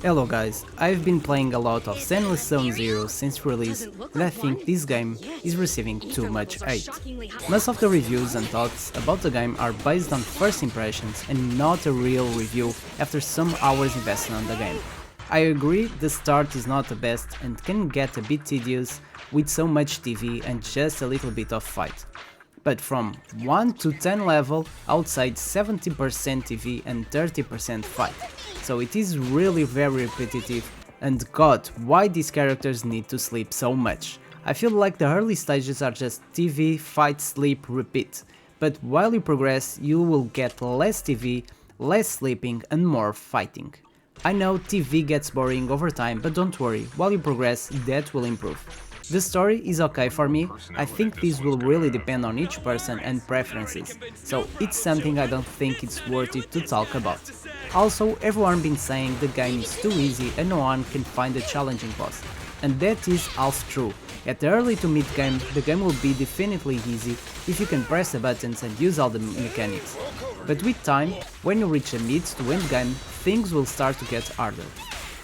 Hello guys, I've been playing a lot of Zenless Zone Zero since release and I think this game is receiving too much hate. Most of the reviews and thoughts about the game are based on first impressions and not a real review after some hours invested on the game. I agree the start is not the best and can get a bit tedious with so much TV and just a little bit of fight. But from 1 to 10 level, outside 70% TV and 30% fight. So it is really very repetitive, and god, why these characters need to sleep so much. I feel like the early stages are just TV, fight, sleep, repeat. But while you progress, you will get less TV, less sleeping and more fighting. I know TV gets boring over time, but don't worry, while you progress, that will improve. The story is okay for me, I think this will really depend on each person and preferences, so it's something I don't think it's worth it to talk about. Also, everyone been saying the game is too easy and no one can find a challenging boss. And that is half true. At the early to mid game, the game will be definitely easy if you can press the buttons and use all the mechanics. But with time, when you reach the mid to end game, things will start to get harder.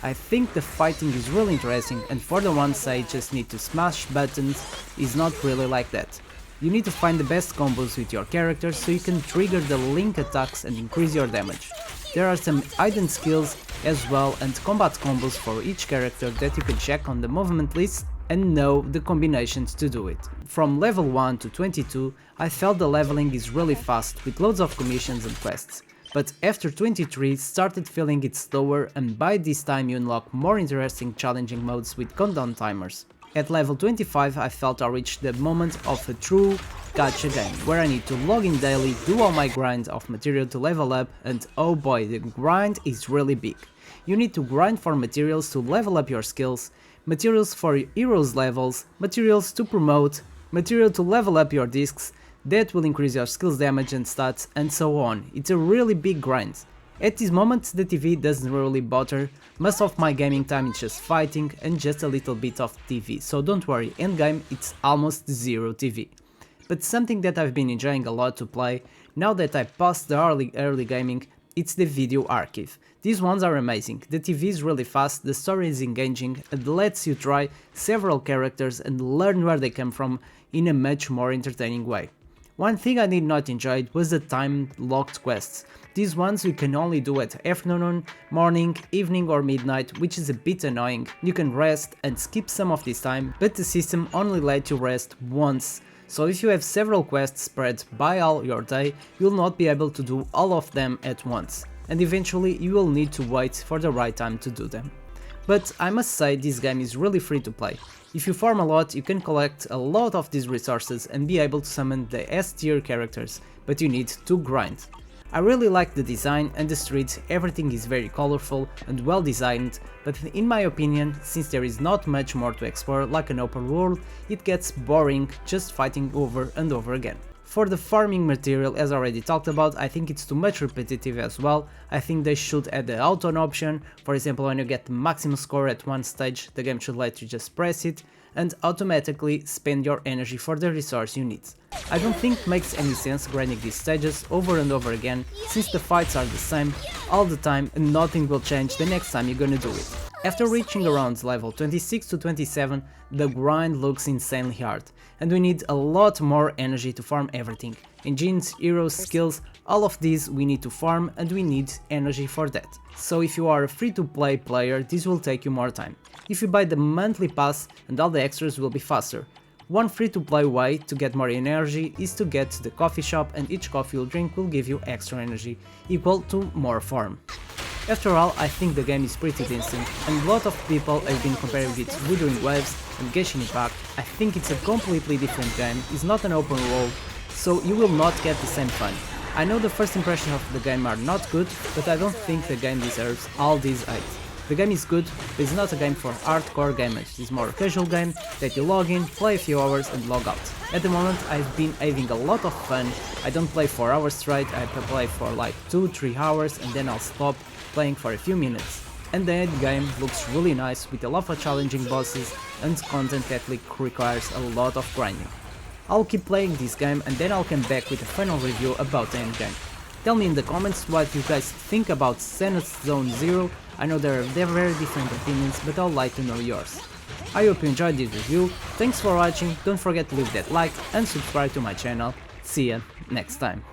I think the fighting is really interesting and for the ones say just need to smash buttons is not really like that. You need to find the best combos with your characters so you can trigger the link attacks and increase your damage. There are some hidden skills as well and combat combos for each character that you can check on the movement list and know the combinations to do it. From level 1 to 22, I felt the leveling is really fast with loads of commissions and quests. But after 23 started feeling it slower and by this time you unlock more interesting challenging modes with countdown timers. At level 25 I felt I reached the moment of a true gacha game, where I need to log in daily, do all my grind of material to level up, and oh boy, the grind is really big. You need to grind for materials to level up your skills, materials for heroes levels, materials to promote, material to level up your discs, that will increase your skills damage and stats and so on. It's a really big grind. At this moment the TV doesn't really bother, most of my gaming time is just fighting and just a little bit of TV, so don't worry, endgame it's almost zero TV. But something that I've been enjoying a lot to play, now that I passed the early gaming, it's the video archive. These ones are amazing, the TV is really fast, the story is engaging and lets you try several characters and learn where they come from in a much more entertaining way. One thing I did not enjoy was the time-locked quests. These ones you can only do at afternoon, morning, evening or midnight, which is a bit annoying. You can rest and skip some of this time, but the system only lets you rest once. So if you have several quests spread by all your day, you'll not be able to do all of them at once. And eventually you will need to wait for the right time to do them. But I must say this game is really free to play. If you farm a lot, you can collect a lot of these resources and be able to summon the S tier characters, but you need to grind. I really like the design and the streets, everything is very colorful and well designed, but in my opinion, since there is not much more to explore like an open world, it gets boring just fighting over and over again. For the farming material, as already talked about, I think it's too much repetitive as well. I think they should add the auto option. For example, when you get the maximum score at one stage, the game should let you just press it and automatically spend your energy for the resource you need. I don't think it makes any sense grinding these stages over and over again, since the fights are the same all the time and nothing will change the next time you're gonna do it. After reaching around level 26 to 27, the grind looks insanely hard, and we need a lot more energy to farm everything. Engines, heroes, skills, all of these we need to farm and we need energy for that. So if you are a free-to-play player, this will take you more time. If you buy the monthly pass and all the extras will be faster. One free-to-play way to get more energy is to get to the coffee shop and each coffee you drink will give you extra energy, equal to more farm. After all, I think the game is pretty decent, and a lot of people have been comparing it to Wuthering Waves and Genshin Impact. I think it's a completely different game, it's not an open world, so you will not get the same fun. I know the first impressions of the game are not good, but I don't think the game deserves all these hate. The game is good, but it's not a game for hardcore gamers, it's more a casual game that you log in, play a few hours and log out. At the moment I've been having a lot of fun, I don't play 4 hours straight, I play for like 2-3 hours and then I'll stop playing for a few minutes. And the end game looks really nice with a lot of challenging bosses and content that requires a lot of grinding. I'll keep playing this game and then I'll come back with a final review about the end game. Tell me in the comments what you guys think about Zenless Zone Zero, I know they're very different opinions, but I'd like to know yours. I hope you enjoyed this review, thanks for watching, don't forget to leave that like and subscribe to my channel, see ya next time.